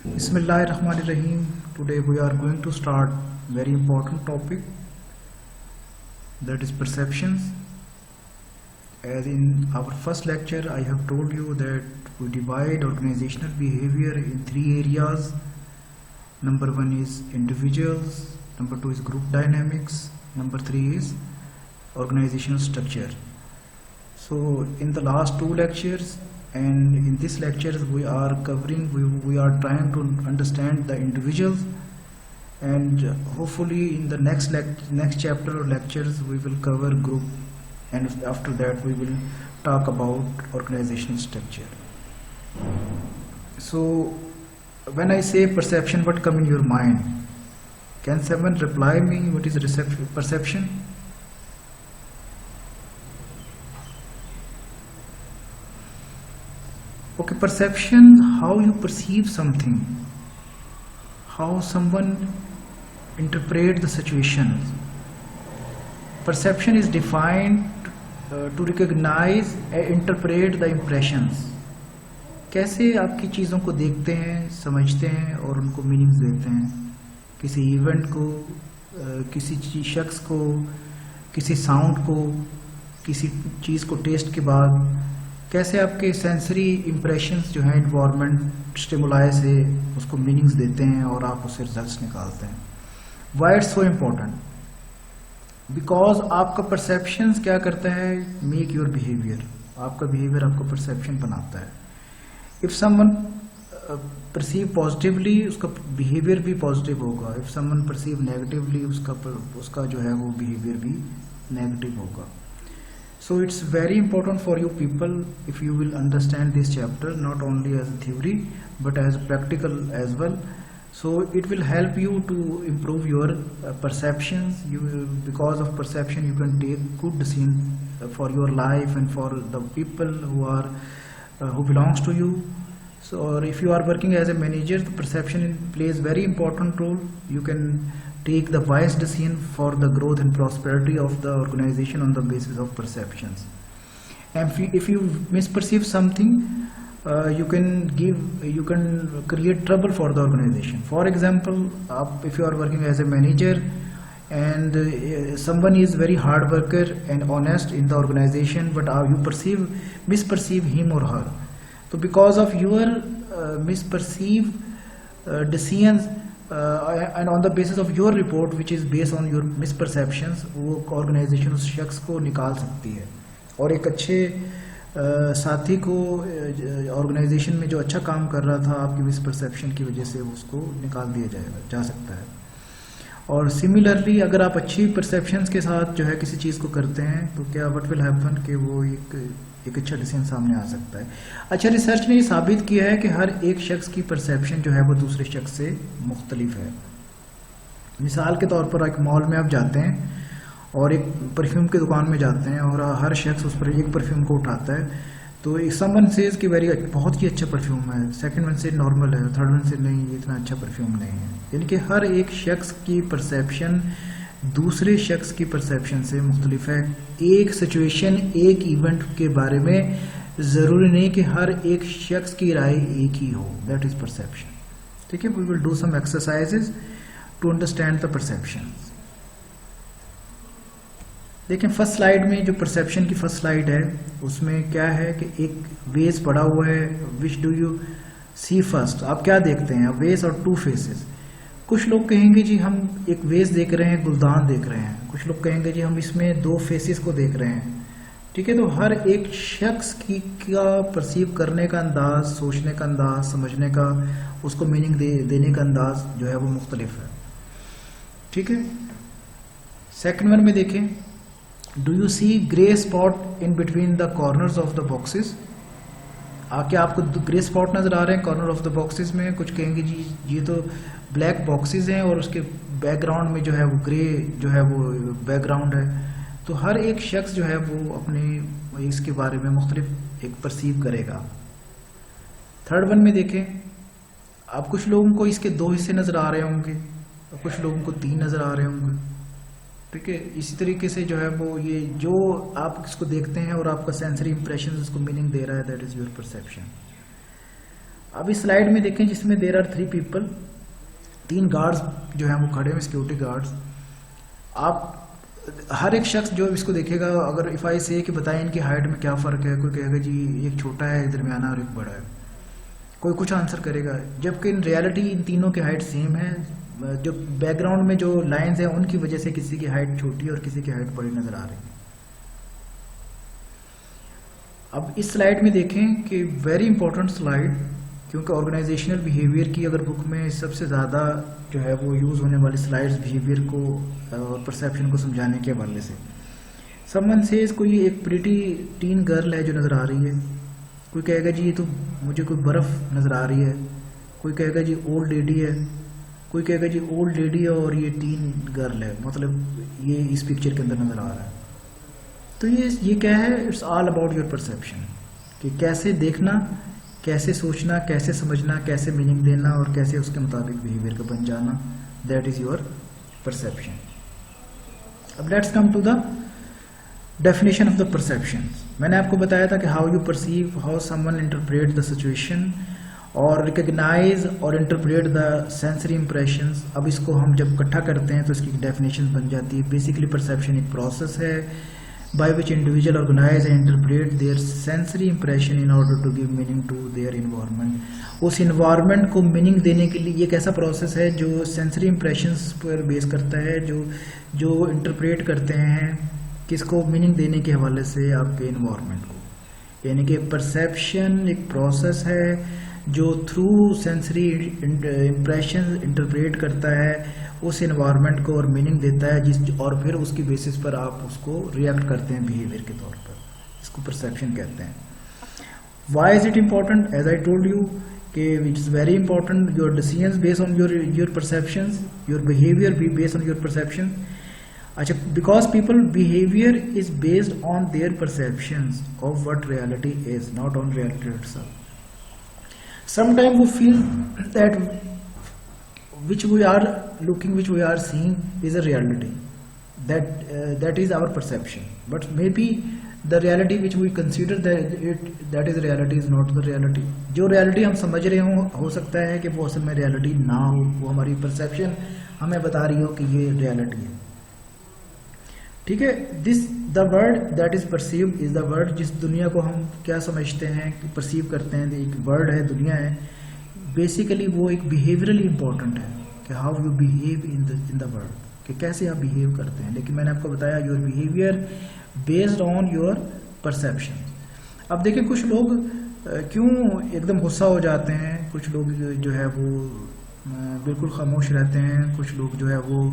Bismillahirrahmanirrahim. Today we are going to start very important topic, that is perceptions. As in our first lecture I have told you that we divide organizational behavior in three areas. Number one is individuals, number two is group dynamics, number three is organizational structure. So in the last two lectures and in this lecture we are trying to understand the individuals, and hopefully in the next chapter or lectures we will cover group, and after that we will talk about organizational structure. So when I say perception, what come in your mind? Can someone reply me what is perception? Okay, perception, how you perceive something, how someone interpret the situation. Perception is defined to recognize and interpret the impressions. कैसे आपकी चीज़ों को देखते हैं, समझते हैं और उनको मीनिंग्स देते हैं. किसी इवेंट को, किसी शख्स को, किसी साउंड को, किसी चीज़ को टेस्ट के बाद कैसे आपके सेंसरी इम्प्रेशंस जो हैं इन्वायरमेंट स्टिमुलाई से उसको मीनिंग्स देते हैं और आप उससे रिजल्ट्स निकालते हैं. Why it's so important? Because आपका परसेप्शंस क्या करता है, मेक योर बिहेवियर. आपका बिहेवियर आपका परसेप्शन बनाता है. इफ समवन परसीव पॉजिटिवली, उसका बिहेवियर भी पॉजिटिव होगा. इफ समवन परसीव नेगेटिवली, उसका जो है वो बिहेवियर भी नेगेटिव होगा. So it's very important for you people if you will understand this chapter not only as a theory but as practical as well. So it will help you to improve your perceptions. Because of perception you can take good decisions for your life and for the people who belongs to you. So or if you are working as a manager, the perception plays very important role. You can take the wise decision for the growth and prosperity of the organization on the basis of perceptions. And if you misperceive something, you can create trouble for the organization. For example, if you are working as a manager and someone is very hard worker and honest in the organization, but you misperceive him or her. So because of your misperceived decisions, and on the basis of your report which is based on your misperceptions, वो organisation उस शख्स को निकाल सकती है. और एक अच्छे साथी को ऑर्गेनाइजेशन में जो अच्छा काम कर रहा था, आपकी मिसपरसेप्शन की वजह से उसको निकाल दिया जा सकता है. और सिमिलरली अगर आप अच्छी परसेप्शंस के साथ जो है किसी चीज़ को करते हैं तो क्या व्हाट विल हैपन कि वो एक अच्छा डिसीजन सामने आ सकता है. अच्छा, रिसर्च ने ये साबित किया है कि हर एक शख्स की परसेप्शन जो है वो दूसरे शख्स से मुख्तलिफ है. मिसाल के तौर पर एक मॉल में आप जाते हैं और एक परफ्यूम की दुकान में जाते हैं और हर शख्स उस पर एक परफ्यूम को उठाता है. तो समवन सेज कि बहुत ही अच्छा परफ्यूम है, सेकंड वन से नॉर्मल है, थर्ड वन से नहीं, ये इतना अच्छा परफ्यूम नहीं है. यानी कि हर एक शख्स की परसेप्शन दूसरे शख्स की परसेप्शन से मुख्तलिफ है. एक सिचुएशन, एक इवेंट के बारे में ज़रूरी नहीं कि हर एक शख्स की राय एक ही हो. That is perception. ठीक है, we will do some exercises to understand the perception. देखें फर्स्ट स्लाइड में, जो परसेप्शन की फर्स्ट स्लाइड है उसमें क्या है कि एक वेज पड़ा हुआ है. Which do you see first? आप क्या देखते हैं? वेज और टू फेसेस. कुछ लोग कहेंगे जी हम एक वेज देख रहे हैं, गुलदान देख रहे हैं. कुछ लोग कहेंगे जी हम इसमें दो फेसेस को देख रहे हैं. ठीक है, तो हर एक शख्स का परसीव करने का अंदाज, सोचने का अंदाज, समझने का, उसको मीनिंग देने का अंदाज जो है वो मुख्तलिफ है. ठीक है. सेकंड वन में देखें, do you see grey spot in between the corners of the boxes? क्या आपको ग्रे स्पॉट नजर आ रहे हैं कॉर्नर ऑफ द बॉक्सेस में? कुछ कहेंगे जी ये तो ब्लैक बॉक्सेस हैं और उसके बैकग्राउंड में जो है वो ग्रे जो है वो बैकग्राउंड है. तो हर एक शख्स जो है वो अपने इसके बारे में मुख्तलिफ एक परसीव करेगा. थर्ड वन में देखें, आप कुछ लोगों को इसके दो हिस्से नजर आ रहे होंगे और कुछ लोगों को तीन नजर आ रहे होंगे. ठीक है, इसी तरीके से जो है वो ये जो आप इसको देखते हैं और आपका सेंसरी इंप्रेशन उसको मीनिंग दे रहा है, दैट इज योर परसेप्शन. अब इस स्लाइड में देखें जिसमें देर आर 3 पीपल, 3 गार्ड्स जो हैं वो खड़े हैं, सिक्योरिटी गार्ड्स। आप हर एक शख्स जो इसको देखेगा, अगर इफ आई से कि बताएं इनकी हाइट में क्या फ़र्क है, कोई कहेगा जी एक छोटा है, दरमियाना और एक बड़ा है, कोई कुछ आंसर करेगा, जबकि इन रियलिटी इन तीनों की हाइट सेम है। जो बैकग्राउंड में जो लाइंस हैं उनकी वजह से किसी की हाइट छोटी और किसी की हाइट बड़ी नज़र आ रही है। अब इस स्लाइड में देखें कि वेरी इंपॉर्टेंट स्लाइड, क्योंकि ऑर्गेनाइजेशनल बिहेवियर की अगर बुक में सबसे ज़्यादा जो है वो यूज़ होने वाली स्लाइड्स बिहेवियर को और परसेप्शन को समझाने के हवाले से। समवन सेज कोई एक प्रिटी टीन गर्ल है जो नज़र आ रही है, कोई कहेगा जी ये तो मुझे कोई बर्फ़ नज़र आ रही है, कोई कहेगा जी ओल्ड लेडी है, कोई कहेगा जी ओल्ड लेडी है और ये टीन गर्ल है, मतलब ये इस पिक्चर के अंदर नज़र आ रहा है। तो ये क्या है, it's all about your perception, कि कैसे देखना, कैसे सोचना, कैसे समझना, कैसे मीनिंग देना और कैसे उसके मुताबिक बिहेवियर का बन जाना, दैट इज़ योर परसेप्शन। अब let's come to the definition of the perception. मैंने आपको बताया था कि how you perceive, how someone interpret the situation और रिकग्नाइज और इंटरप्रेट द सेंसरी इंप्रेशंस। अब इसको हम जब इकट्ठा करते हैं तो इसकी डेफिनेशन बन जाती है। बेसिकली परसेप्शन एक प्रोसेस है by which individual organize and interpret their sensory impression in order to give meaning to their environment। उस environment को meaning देने के लिए ये एक ऐसा प्रोसेस है जो sensory impressions पर बेस करता है, जो interpret करते हैं किसको, meaning देने के हवाले से आपके environment को। यानी कि परसेप्शन एक प्रोसेस है जो थ्रू सेंसरी इंप्रेशन इंटरप्रेट करता है उस इन्वायरमेंट को और मीनिंग देता है, और फिर उसकी बेसिस पर आप उसको रिएक्ट करते हैं बिहेवियर के तौर पर। इसको परसेप्शन कहते हैं। Why is it important? As I told you कि it is very important. Your decisions based on your perceptions, your behaviour be based on your perception. अच्छा, because people behaviour is based on their perceptions of what reality is, not on reality itself. Sometimes we feel that which we are looking, which we are seeing is a reality. That is our perception. But maybe the reality which we consider that is reality is not the reality. जो reality हम समझ रहे हो सकता है कि वो असल में reality ना हो, वो हमारी perception हमें बता रही हो कि ये reality है। ठीक है, the word that is perceive is the word, जिस दुनिया को हम क्या समझते हैं, परसीव करते हैं, एक वर्ड है, दुनिया है। बेसिकली वो एक बिहेवियरली इंपॉर्टेंट है कि how you behave in the world, कि कैसे आप बिहेव करते हैं। लेकिन मैंने आपको बताया your behaviour based on your perception. अब देखिए कुछ लोग क्यों एकदम गुस्सा हो जाते हैं, कुछ लोग जो है वो बिल्कुल खामोश रहते हैं, कुछ लोग जो है वो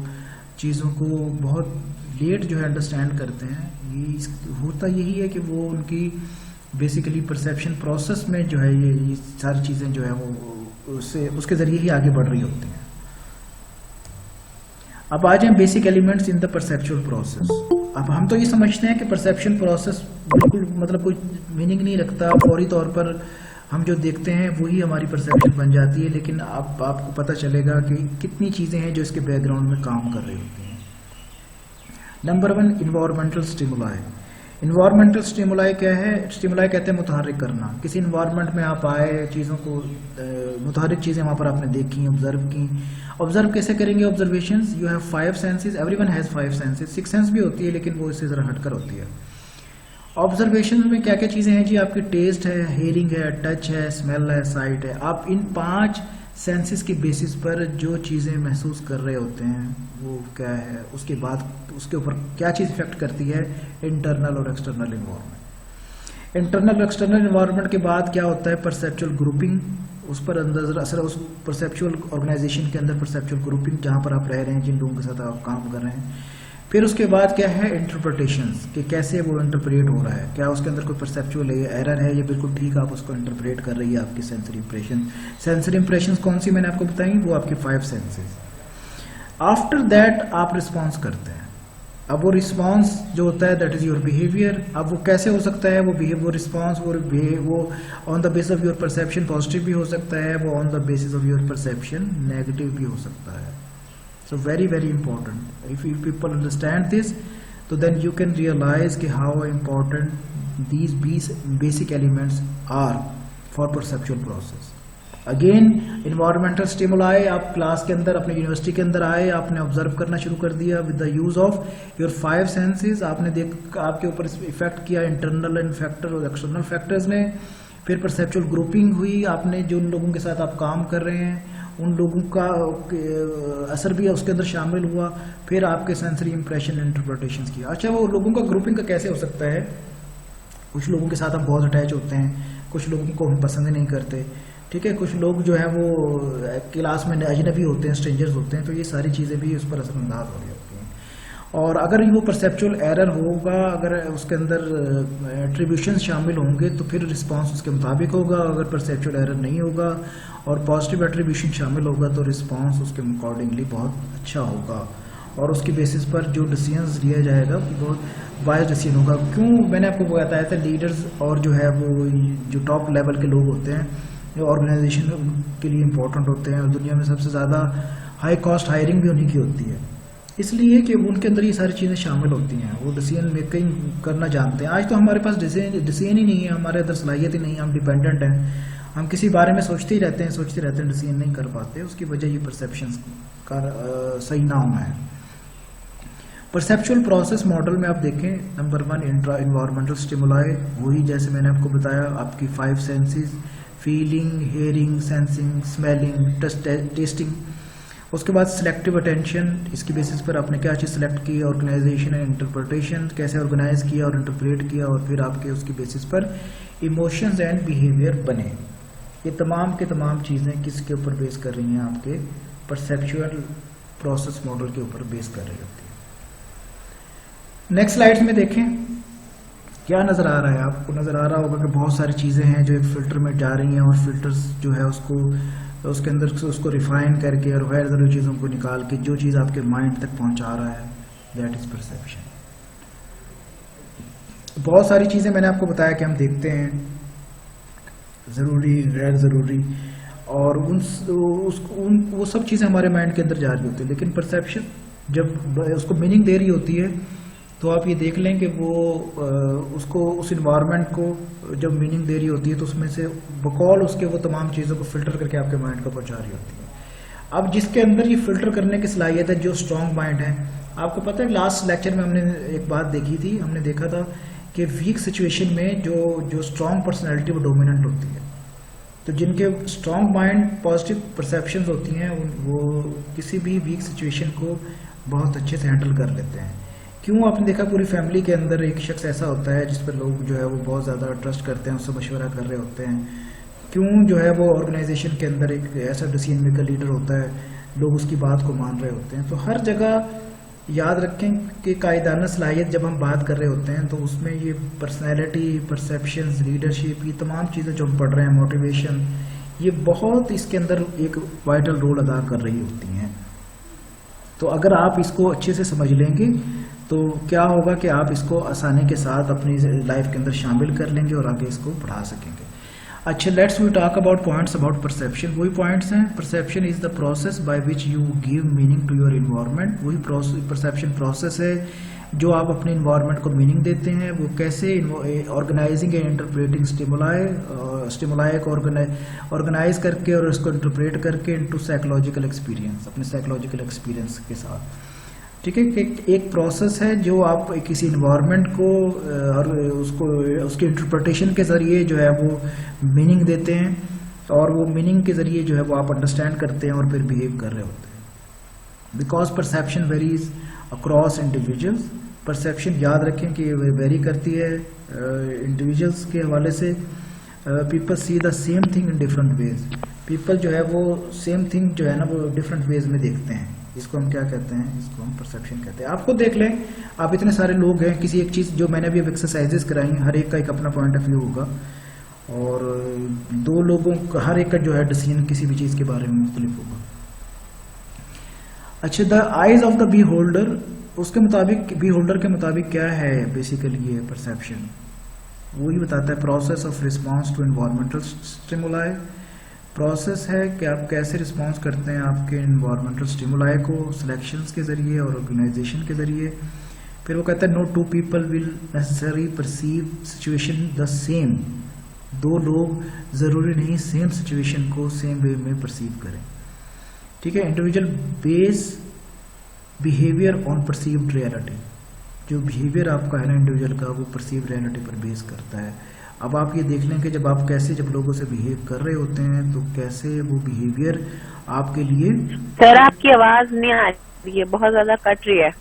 चीज़ों को बहुत लेट जो है अंडरस्टैंड करते हैं। ये होता यही है कि वो उनकी बेसिकली परसेप्शन प्रोसेस में जो है ये सारी चीज़ें जो है वो उसके ज़रिए ही आगे बढ़ रही होती हैं। अब आ जाए basic elements in the perceptual process. अब हम तो ये समझते हैं कि परसेप्शन प्रोसेस बिल्कुल मतलब कोई मीनिंग नहीं रखता, फौरी तौर पर हम जो देखते हैं वही हमारी परसेप्शन बन जाती है। लेकिन आपको पता चलेगा कि कितनी चीज़ें हैं जो इसके बैकग्राउंड में काम कर रही होती हैं। Number 1, environmental stimuli. Environmental stimuli क्या है? स्टिमुलाई कहते हैं मुतहर्रिक करना। किसी इन्वायरमेंट में आप आए, चीज़ों को मुतहर्रिक चीज़ें वहाँ पर आपने देखी, ऑब्जर्व की। ऑब्जर्व कैसे करेंगे? Observations, you have 5 senses, everyone has 5 senses. 6 sense भी होती है लेकिन वो इससे ज़रा हटकर होती है। ऑब्जर्वेशन में क्या क्या चीज़ें हैं जी? आपकी टेस्ट है, हेयरिंग है, टच है, स्मेल है, साइट है। आप इन 5 सेंसेस की बेसिस पर जो चीज़ें महसूस कर रहे होते हैं वो क्या है, उसके बाद उसके ऊपर क्या चीज़ इफेक्ट करती है? इंटरनल और एक्सटर्नल इन्वायरमेंट। इंटरनल और एक्सटर्नल इन्वायरमेंट के बाद क्या होता है? Perceptual grouping. उस पर अंदर असर, उस परसेप्चुअल ऑर्गेनाइजेशन के अंदर परसेप्चुअल ग्रुपिंग, जहाँ पर आप रह रहे हैं, जिन लोगों के साथ आप काम कर रहे हैं। फिर उसके बाद क्या है? इंटरप्रिटेशंस, कि कैसे वो इंटरप्रेट हो रहा है, क्या उसके अंदर कोई परसेप्चुअल एरर है, ये बिल्कुल ठीक आप उसको इंटरप्रेट कर रही है आपकी सेंसरी इंप्रेशन। सेंसरी इंप्रेशंस कौन सी मैंने आपको बताई? वो आपकी 5 सेंसेस। आफ्टर दैट आप रिस्पॉन्स करते हैं। अब वो रिस्पॉन्स जो होता है दैट इज योर बिहेवियर। अब वो कैसे हो सकता है? वो रिस्पॉन्स वो on the basis of your perception positive भी हो सकता है, वो on the basis of your perception negative भी हो सकता है। So very very important. If people understand this, so then you can realize कि how important these basic elements are for perceptual process. Again environmental stimuli, आप class के अंदर अपने university के अंदर आए, आपने ऑब्जर्व करना शुरू कर दिया with the use of your 5 senses, आपने आपके ऊपर इफेक्ट किया इंटरनल एंड फैक्टर और एक्सटर्नल फैक्टर्स ने। फिर परसेप्चुअल ग्रुपिंग हुई, आपने जो उन लोगों के साथ आप काम कर रहे हैं उन लोगों का असर भी उसके अंदर शामिल हुआ। फिर आपके सेंसरी इंप्रेशन इंटरप्रिटेशन किया। अच्छा, वो लोगों का ग्रुपिंग का कैसे हो सकता है? कुछ लोगों के साथ आप बहुत अटैच होते हैं, कुछ लोगों को हम पसंद नहीं करते, ठीक है, कुछ लोग जो है वो क्लास में अजनबी होते हैं, स्ट्रेंजर्स होते हैं, तो ये सारी चीज़ें भी उस पर असरअंदाज हो रही होती हैं। और अगर वो परसेप्चुअल एरर होगा, अगर उसके अंदर एट्रीब्यूशन शामिल होंगे तो फिर रिस्पांस उसके मुताबिक होगा। अगर परसेप्चुअल एरर नहीं होगा और पॉजिटिव एट्रीब्यूशन शामिल होगा तो रिस्पांस उसके अकॉर्डिंगली बहुत अच्छा होगा और उसकी बेसिस पर जो डिसीजंस लिया जाएगा वो बहुत वाइज डिसीजन होगा। क्यों मैंने आपको बताया था, लीडर्स और जो है वो जो टॉप लेवल के लोग होते हैं जो ऑर्गेनाइजेशन के लिए इम्पोर्टेंट होते हैं और दुनिया में सबसे ज़्यादा हाई कॉस्ट हायरिंग भी उन्हीं की होती है, इसलिए कि उनके अंदर ये सारी चीज़ें शामिल होती हैं, वो डिसीजन मेकिंग करना जानते हैं। आज तो हमारे पास डिसीजन ही नहीं है, हमारे अंदर सलाहियत ही नहीं है, हम डिपेंडेंट हैं, हम किसी बारे में सोचते ही रहते हैं, डिसीजन नहीं कर पाते। उसकी वजह ये परसेप्शंस का सही ना होना है। परसेप्चुअल प्रोसेस मॉडल में आप देखें, नंबर 1 इंट्रा इन्वायरमेंटल स्टिमुलाई, वही जैसे मैंने आपको बताया आपकी 5 senses, feeling, hearing, sensing, smelling, testing. उसके बाद सिलेक्टिव अटेंशन, इसकी बेसिस पर आपने क्या चीज़ सेलेक्ट की, ऑर्गेनाइजेशन एंड इंटरप्रिटेशन, कैसे ऑर्गेनाइज किया और इंटरप्रेट किया, और फिर आपके उसकी बेसिस पर इमोशंस एंड बिहेवियर बने। ये तमाम के तमाम चीज़ें किसके ऊपर बेस कर रही हैं? आपके परसेप्चुअल प्रोसेस मॉडल के ऊपर बेस कर रही होती है। नेक्स्ट स्लाइड्स में देखें क्या नज़र आ रहा है आपको। नज़र आ रहा होगा कि बहुत सारी चीज़ें हैं जो एक फ़िल्टर में जा रही हैं और फिल्टर्स जो है उसके अंदर से उसको रिफाइन करके और गैर ज़रूरी चीज़ों को निकाल के जो चीज़ आपके माइंड तक पहुंचा रहा है, दैट इज़ परसेप्शन। बहुत सारी चीज़ें मैंने आपको बताया कि हम देखते हैं, ज़रूरी, गैर ज़रूरी, और वो सब चीज़ें हमारे माइंड के अंदर जा रही होती है। लेकिन परसेप्शन जब उसको मीनिंग दे रही होती है तो आप ये देख लें कि वो उसको उस इन्वायरमेंट को जब मीनिंग दे रही होती है तो उसमें से बकौल उसके वो तमाम चीज़ों को फिल्टर करके आपके माइंड को पहुंचा रही होती है। अब जिसके अंदर ये फिल्टर करने की सलाहियत है, जो स्ट्रॉन्ग माइंड है, आपको पता है लास्ट लेक्चर में हमने एक बात देखी थी, हमने देखा था कि वीक सिचुएशन में जो स्ट्रॉन्ग पर्सनैलिटी वो डोमिनेंट होती है। तो जिनके स्ट्रॉन्ग माइंड, पॉजिटिव परसेप्शंस होती हैं, वो किसी भी वीक सिचुएशन को बहुत अच्छे से हैंडल कर लेते हैं। क्यों? आपने देखा पूरी फैमिली के अंदर एक शख्स ऐसा होता है जिस पर लोग जो है वो बहुत ज़्यादा ट्रस्ट करते हैं, उससे मशवरा कर रहे होते हैं। क्यों जो है वो ऑर्गेनाइजेशन के अंदर एक ऐसा डिसीजन मेकर लीडर होता है, लोग उसकी बात को मान रहे होते हैं। तो हर जगह याद रखें कि कायदाना सलाहियत जब हम बात कर रहे होते हैं तो उसमें ये पर्सनैलिटी, परसेप्शंस, लीडरशिप, ये तमाम चीज़ें जो हम पढ़ रहे हैं, मोटिवेशन, ये बहुत इसके अंदर एक वाइटल रोल अदा कर रही होती हैं। तो अगर आप इसको अच्छे से समझ लेंगे तो क्या होगा कि आप इसको आसानी के साथ अपनी लाइफ के अंदर शामिल कर लेंगे और आगे इसको बढ़ा सकेंगे। अच्छा, let's we talk about points about perception. वही पॉइंट्स हैं, perception is the process by which you give meaning to your environment. वही परसेप्शन प्रोसेस है जो आप अपने इन्वायरमेंट को मीनिंग देते हैं। वो कैसे? ऑर्गेनाइजिंग एंड इंटरप्रेटिंग स्टिमुलाई को ऑर्गेनाइज करके और उसको इंटरप्रेट करके इनटू साइकोलॉजिकल एक्सपीरियंस, अपने साइकोलॉजिकल एक्सपीरियंस के साथ। ठीक है, एक प्रोसेस है जो आप किसी इन्वायरमेंट को और उसके इंटरप्रिटेशन के ज़रिए जो है वो मीनिंग देते हैं और वो मीनिंग के ज़रिए जो है वो आप अंडरस्टैंड करते हैं और फिर बिहेव कर रहे होते हैं। Because perception varies across individuals. Perception याद रखें कि वेरी करती है इंडिविजुअल्स के हवाले से। People see the same thing in different ways. People जो है वो सेम थिंग जो है ना वो डिफरेंट वेज में देखते हैं। इसको हम क्या कहते हैं? इसको हम परसेप्शन कहते हैं। आपको देख लें, आप इतने सारे लोग हैं, किसी एक चीज़ जो मैंने अभी अब एक्सरसाइजेस कराई हैं, हर एक का एक अपना पॉइंट ऑफ व्यू होगा और दो लोगों का हर एक का जो है डिसीजन किसी भी चीज़ के बारे में मुख्तलिफ होगा। अच्छा, the eyes of the beholder, उसके मुताबिक बी होल्डर के मुताबिक क्या है बेसिकली ये परसेप्शन? वही बताता है process of response to environmental stimuli. Process है कि आप कैसे रिस्पॉन्स करते हैं आपके इन्वायरमेंटल स्टिमुलाई को, सिलेक्शंस के ज़रिए और ऑर्गेनाइजेशन के ज़रिए। फिर वो कहता है no two people will necessary perceive situation the same दो लोग ज़रूरी नहीं सेम सिचुएशन को सेम वे में परसीव करें। ठीक है, individual base behaviour on perceived reality. जो बिहेवियर आपका है ना इंडिविजुअल का, वो परसीव्ड रियलिटी पर बेस करता है। अब आप ये देख लें कि जब आप कैसे जब लोगों से बिहेव कर रहे होते हैं तो कैसे वो बिहेवियर आपके लिए। सर आपकी आवाज नहीं आ रही है, बहुत ज्यादा कट रही है।